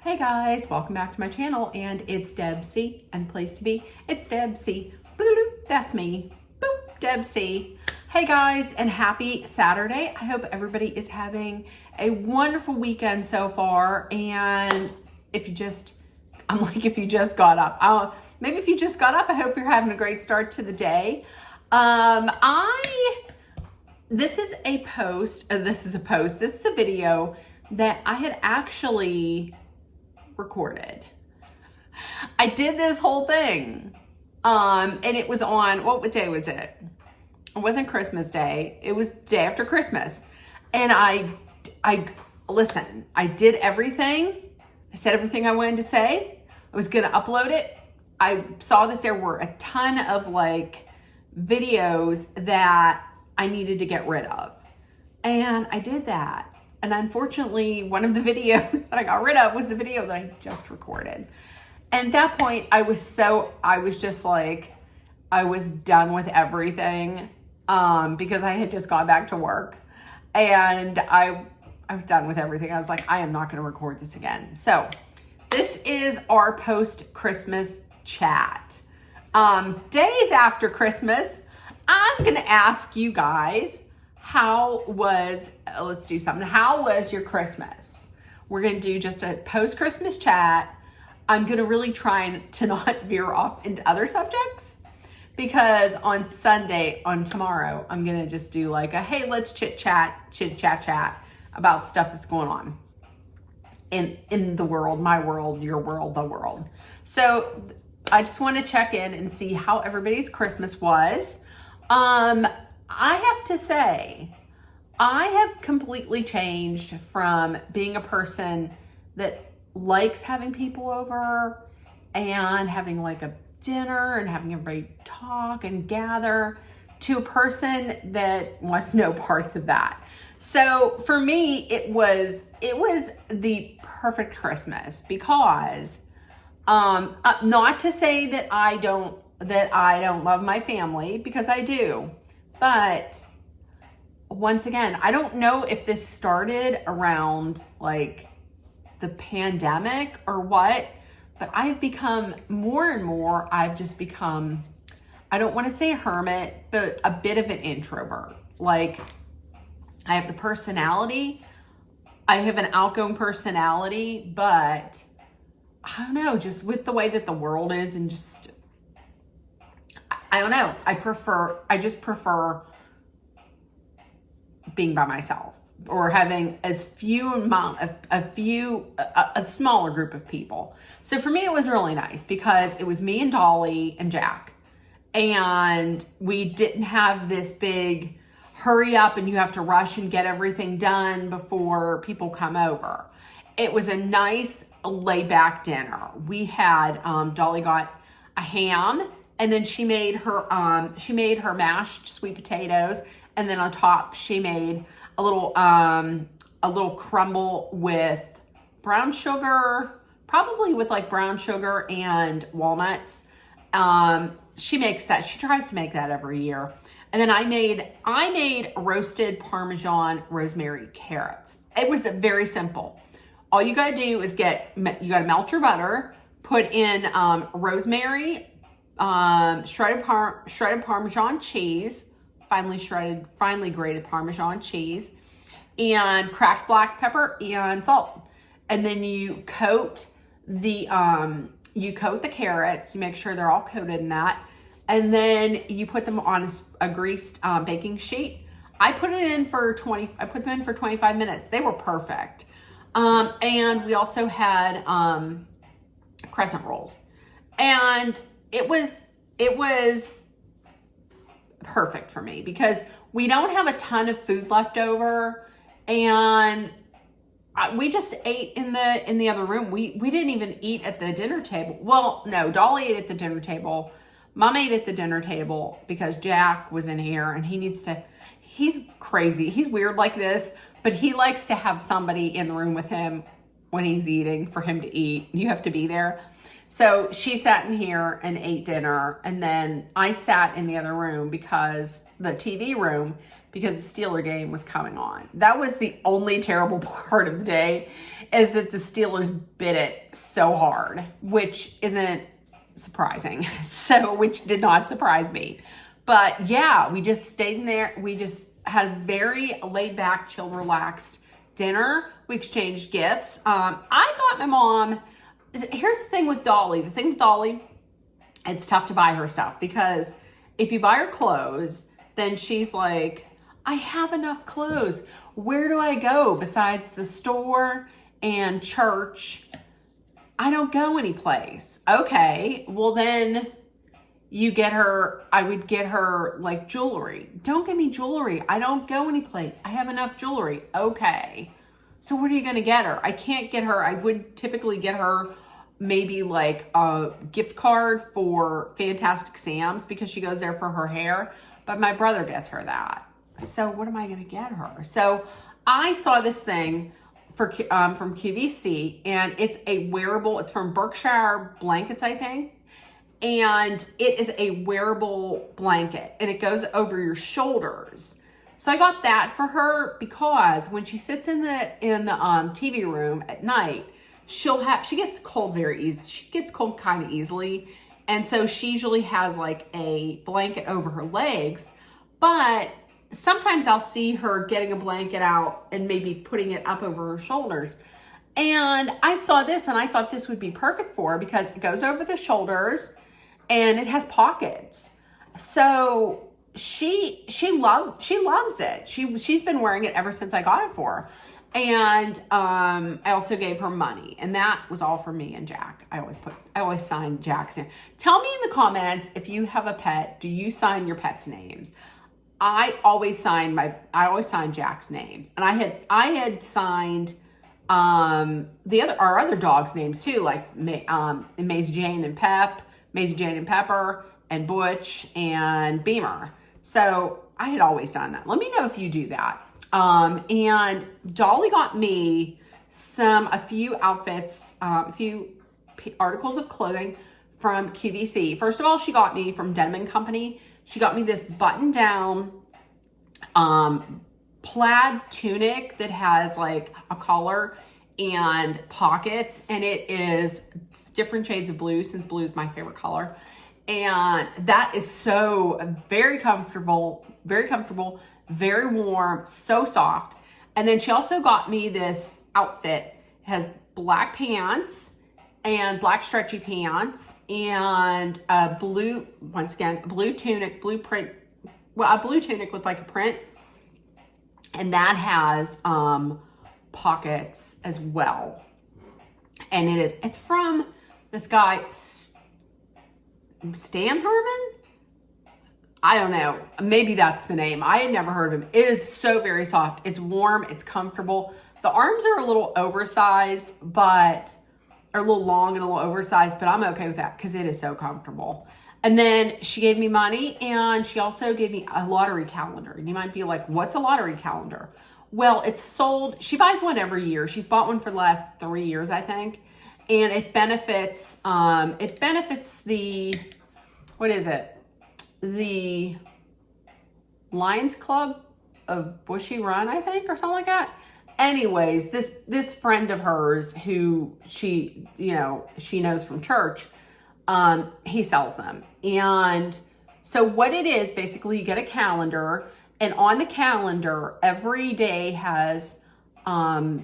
Hey guys, welcome back to my channel, and it's Deb C, and place to be, it's Deb C. Boop, that's me. Boop, Deb C. Hey guys, and happy Saturday. I hope everybody is having a wonderful weekend so far, and if you just got up, maybe if you just got up, I hope you're having a great start to the day. This is a video that I had actually recorded. I did this whole thing. And it was on, what day was it? It wasn't Christmas Day. It was the day after Christmas. And I did everything. I said everything I wanted to say. I was going to upload it. I saw that there were a ton of videos that I needed to get rid of. And I did that. And unfortunately, one of the videos that I got rid of was the video that I just recorded. And at that point, I was done with everything because I had just gone back to work. And I was done with everything. I was like, I am not going to record this again. So this is our post-Christmas chat. Days after Christmas, I'm going to ask you guys, how was your Christmas? We're going to do just a post-Christmas chat. I'm going to really try to not veer off into other subjects, because on tomorrow, I'm going to just do hey, let's chit chat about stuff that's going on in the world, my world, your world, the world. So I just want to check in and see how everybody's Christmas was. I have to say, I have completely changed from being a person that likes having people over and having a dinner and having everybody talk and gather, to a person that wants no parts of that. So for me, it was the perfect Christmas, because not to say that I don't love my family, because I do. But once again, I don't know if this started around the pandemic or what, but I've become more and more, I don't want to say a hermit, but a bit of an introvert. I have the personality, I have an outgoing personality, but I don't know, just with the way that the world is, and just, I don't know. I just prefer being by myself, or having a smaller group of people. So for me, it was really nice because it was me and Dolly and Jack, and we didn't have this big hurry up and you have to rush and get everything done before people come over. It was a nice laid back dinner. We had, Dolly got a ham, and then she made her mashed sweet potatoes, and then on top she made a little crumble with brown sugar, probably with brown sugar and walnuts. She tries to make that every year. And then I made roasted Parmesan rosemary carrots. It was very simple. All you gotta do is you gotta melt your butter, put in rosemary, shredded Parmesan cheese, finely grated Parmesan cheese, and cracked black pepper and salt. And then you coat the carrots. You make sure they're all coated in that, and then you put them on a greased baking sheet. I put them in for 25 minutes. They were perfect. And we also had crescent rolls, and it was perfect for me because we don't have a ton of food left over, and we just ate in the other room. We didn't even eat at the dinner table. Well, no, Dolly ate at the dinner table. Mom ate at the dinner table because Jack was in here, and he's crazy. He's weird like this, but he likes to have somebody in the room with him when he's eating for him to eat. You have to be there. So she sat in here and ate dinner, and then I sat in the other room, because the TV room, because the Steeler game was coming on. That was the only terrible part of the day, is that the Steelers bit it so hard, which isn't surprising. Which did not surprise me. But yeah, we just stayed in there. We just had a very laid back, chill, relaxed dinner. We exchanged gifts. I got my mom, here's the thing with Dolly. The thing with Dolly, it's tough to buy her stuff, because if you buy her clothes, then she's like, I have enough clothes. Where do I go besides the store and church? I don't go anyplace. Okay, well then I would get her like jewelry. Don't get me jewelry. I don't go anyplace. I have enough jewelry. Okay. So what are you going to get her? I can't get her. I would typically get her maybe like a gift card for Fantastic Sam's, because she goes there for her hair. But my brother gets her that. So what am I going to get her? So I saw this thing from QVC, and it's a wearable. It's from Berkshire Blankets, I think. And it is a wearable blanket, and it goes over your shoulders. So I got that for her, because when she sits in the TV room at night, she gets cold very easy. She gets cold kind of easily. And so she usually has like a blanket over her legs, but sometimes I'll see her getting a blanket out and maybe putting it up over her shoulders. And I saw this and I thought this would be perfect for her, because it goes over the shoulders and it has pockets. So she loves it. She's been wearing it ever since I got it for her. And I also gave her money, and that was all for me and Jack. I always sign Jack's name. Tell me in the comments, if you have a pet, do you sign your pet's names? I always sign Jack's names, and I had signed our other dogs' names too, like Maisie Jane and Pepper, and Butch and Beamer. So I had always done that. Let me know if you do that. And Dolly got me a few outfits, a few articles of clothing from QVC. First of all, she got me from Denim & Company. She got me this button-down plaid tunic that has like a collar and pockets, and it is different shades of blue, since blue is my favorite color. And that is so very comfortable, very warm, so soft. And then she also got me this outfit. It has black pants and black stretchy pants, and a blue tunic, a blue tunic with like a print. And that has pockets as well. And it's from this guy, Stan Herman? I don't know. Maybe that's the name. I had never heard of him. It is so very soft. It's warm. It's comfortable. The arms are a little oversized, but are a little long and a little oversized, but I'm okay with that because it is so comfortable. And then she gave me money, and she also gave me a lottery calendar. And you might be like, what's a lottery calendar? Well, it's sold. She buys one every year. She's bought one for the last 3 years, I think. And it benefits the, what is it? The Lions Club of Bushy Run, I think, or something like that. Anyways, this friend of hers who she knows from church, he sells them. And so what it is, basically you get a calendar, and on the calendar, every day has a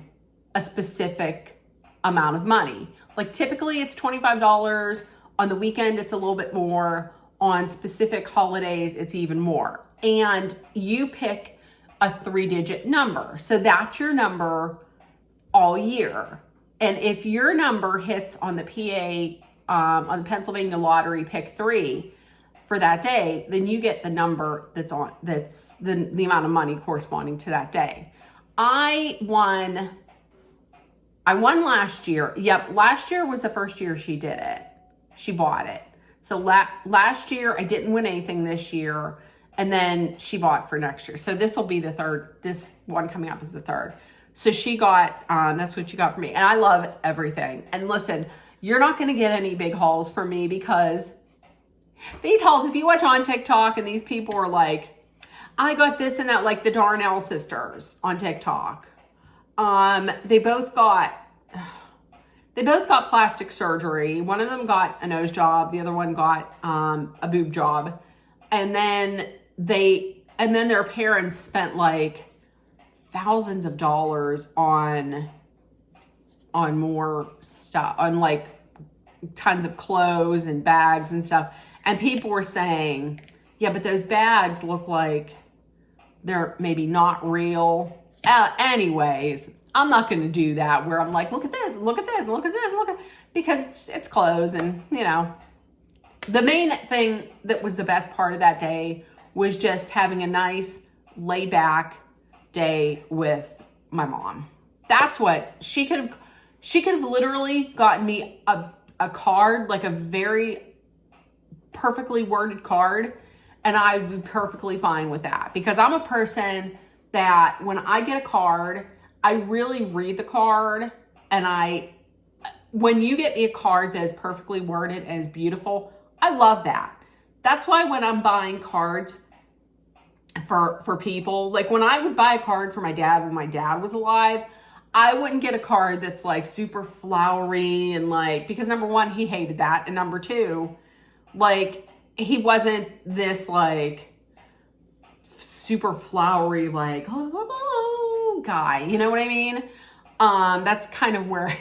specific amount of money. Like typically it's $25. On the weekend, it's a little bit more. On specific holidays, it's even more. And you pick a 3-digit number. So that's your number all year. And if your number hits on the PA, on the Pennsylvania Lottery Pick 3 for that day, then you get the number that's the amount of money corresponding to that day. I won last year. Yep, last year was the first year she did it. She bought it. So last year, I didn't win anything this year, and then she bought for next year. So this will be the third. This one coming up is the third. So she got, that's what she got for me. And I love everything. And listen, you're not going to get any big hauls from me, because these hauls, if you watch on TikTok and these people are like, I got this and that, like the Darnell sisters on TikTok. They both got plastic surgery. One of them got a nose job. The other one got a boob job. And then their parents spent like thousands of dollars on more stuff, on like tons of clothes and bags and stuff. And people were saying, yeah, but those bags look like they're maybe not real. Anyways, I'm not going to do that where I'm like, look at this, look at this, look at this, look at, because it's clothes. And, you know, the main thing that was the best part of that day was just having a nice laid back day with my mom. That's what she could have literally gotten me a card, like a very perfectly worded card, and I would be perfectly fine with that, because I'm a person that when I get a card, I really read the card, and when you get me a card that is perfectly worded and is beautiful, I love that. That's why when I'm buying cards for people, like when I would buy a card for my dad when my dad was alive, I wouldn't get a card that's like super flowery and like, because number one, he hated that. And number two, like he wasn't this like super flowery, like, oh, guy, you know what I mean? That's kind of where,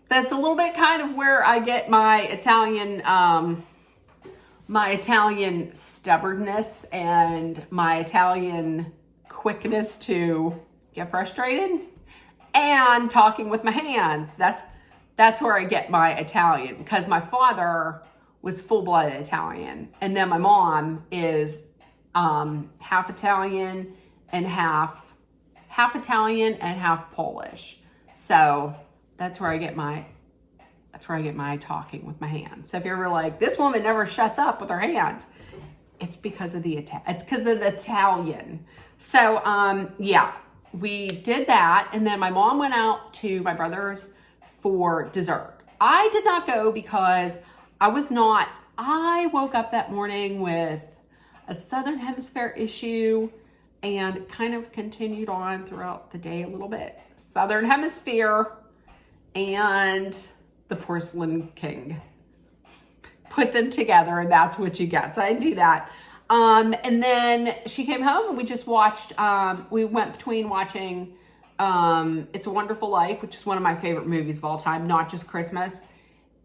that's a little bit kind of where I get my Italian stubbornness and my Italian quickness to get frustrated and talking with my hands. That's where I get my Italian, because my father was full-blooded Italian, and then my mom is half Italian and half Italian and half Polish. So that's where I get my talking with my hands. So if you're ever like, this woman never shuts up with her hands, it's because of the Italian. So yeah, we did that, and then my mom went out to my brother's for dessert. I did not go because I woke up that morning with a Southern Hemisphere issue and kind of continued on throughout the day a little bit. Southern Hemisphere and the Porcelain King. Put them together and that's what you get. So I didn't do that. And then she came home and we just watched, we went between watching It's a Wonderful Life, which is one of my favorite movies of all time, not just Christmas,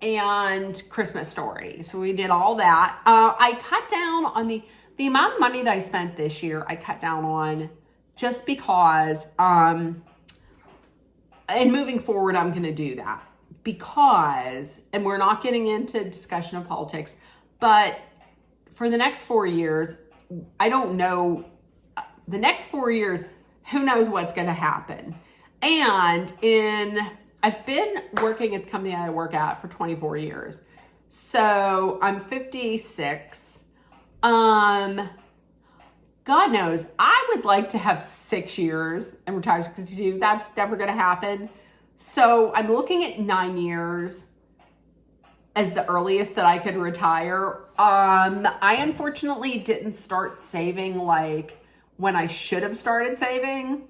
and Christmas Story. So we did all that. I cut down on the amount of money that I spent this year. I cut down on just because, and moving forward, I'm going to do that because, and we're not getting into discussion of politics, but for the next 4 years, I don't know, the next 4 years, who knows what's going to happen. And I've been working at the company I work at for 24 years. So I'm 56. God knows, I would like to have 6 years and retire, because that's never going to happen. So I'm looking at 9 years as the earliest that I could retire. I unfortunately didn't start saving like when I should have started saving.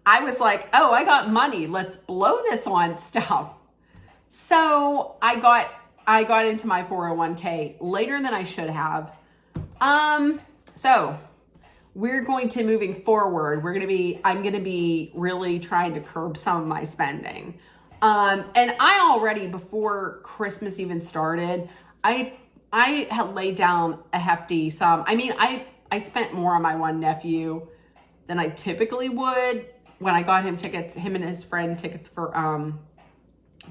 I was like, oh, I got money, let's blow this on stuff. So I got into my 401k later than I should have. So we're going to, moving forward, I'm going to be really trying to curb some of my spending. And I already, before Christmas even started, I had laid down a hefty sum. I mean, I spent more on my one nephew than I typically would when I got him and his friend tickets for,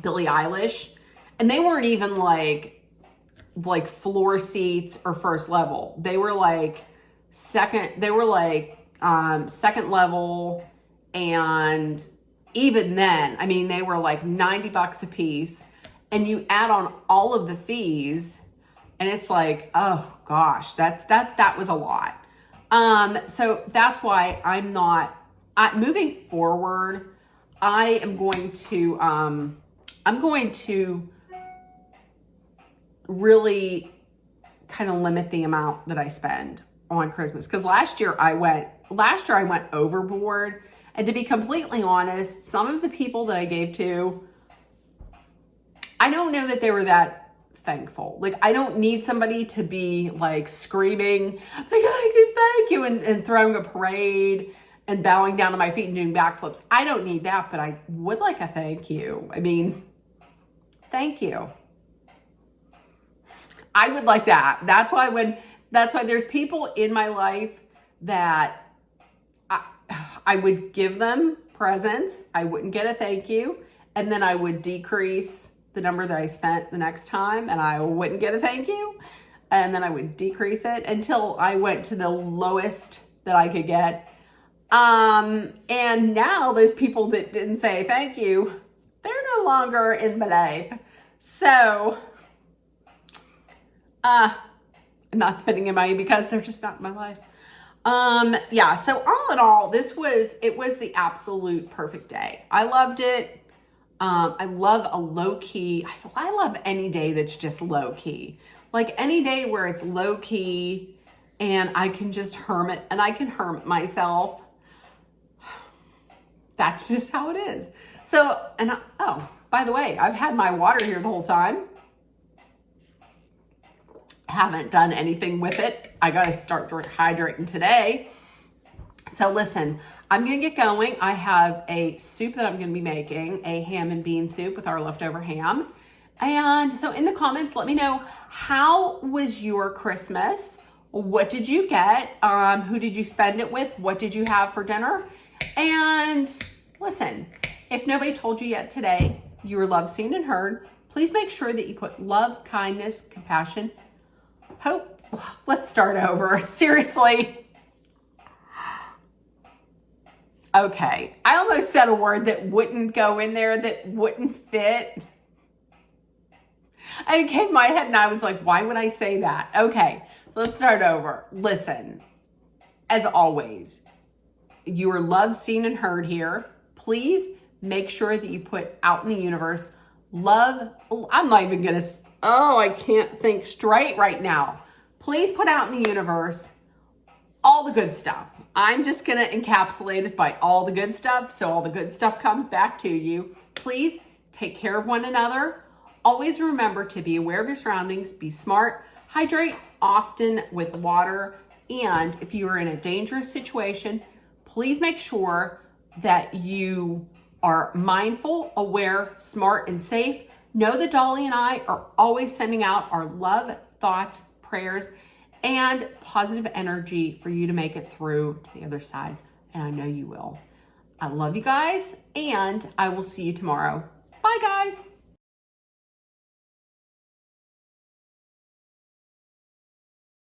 Billie Eilish. And they weren't even like floor seats or first level. They were like second level. And even then, I mean, they were like $90 a piece, and you add on all of the fees and it's like, oh gosh, that was a lot. So that's why moving forward, I'm going to really kind of limit the amount that I spend on Christmas. Because last year I went overboard. And to be completely honest, some of the people that I gave to, I don't know that they were that thankful. Like, I don't need somebody to be like screaming, thank you, and throwing a parade and bowing down to my feet and doing backflips. I don't need that, but I would like a thank you. I mean, thank you. I would like that. That's why there's people in my life that I would give them presents. I wouldn't get a thank you. And then I would decrease the number that I spent the next time, and I wouldn't get a thank you. And then I would decrease it until I went to the lowest that I could get. And now those people that didn't say thank you, they're no longer in my life. So, I'm not spending any money because they're just not in my life. Yeah, so all in all, it was the absolute perfect day. I loved it. I love a low key. I love any day that's just low key. Like any day where it's low key and I can just hermit and I can hermit myself. That's just how it is. So, oh, by the way, I've had my water here the whole time. Haven't done anything with it. I got to start hydrating today. So listen, I'm going to get going. I have a soup that I'm going to be making, a ham and bean soup with our leftover ham. And so in the comments, let me know, how was your Christmas? What did you get? Who did you spend it with? What did you have for dinner? And listen, if nobody told you yet today, you were loved, seen, and heard, please make sure that you put love, kindness, compassion, hope. Let's start over. Seriously. Okay. I almost said a word that wouldn't go in there, that wouldn't fit. And it came to my head and I was like, why would I say that? Okay. Let's start over. Listen, as always, you are loved, seen, and heard here. Please make sure that you put out in the universe love. I'm not even going to, I can't think straight right now. Please put out in the universe all the good stuff. I'm just going to encapsulate it by all the good stuff. So all the good stuff comes back to you. Please take care of one another. Always remember to be aware of your surroundings, be smart, hydrate often with water. And if you are in a dangerous situation, please make sure that you are mindful, aware, smart, and safe. Know that Dolly and I are always sending out our love, thoughts, prayers, and positive energy for you to make it through to the other side. And I know you will. I love you guys, and I will see you tomorrow. Bye, guys.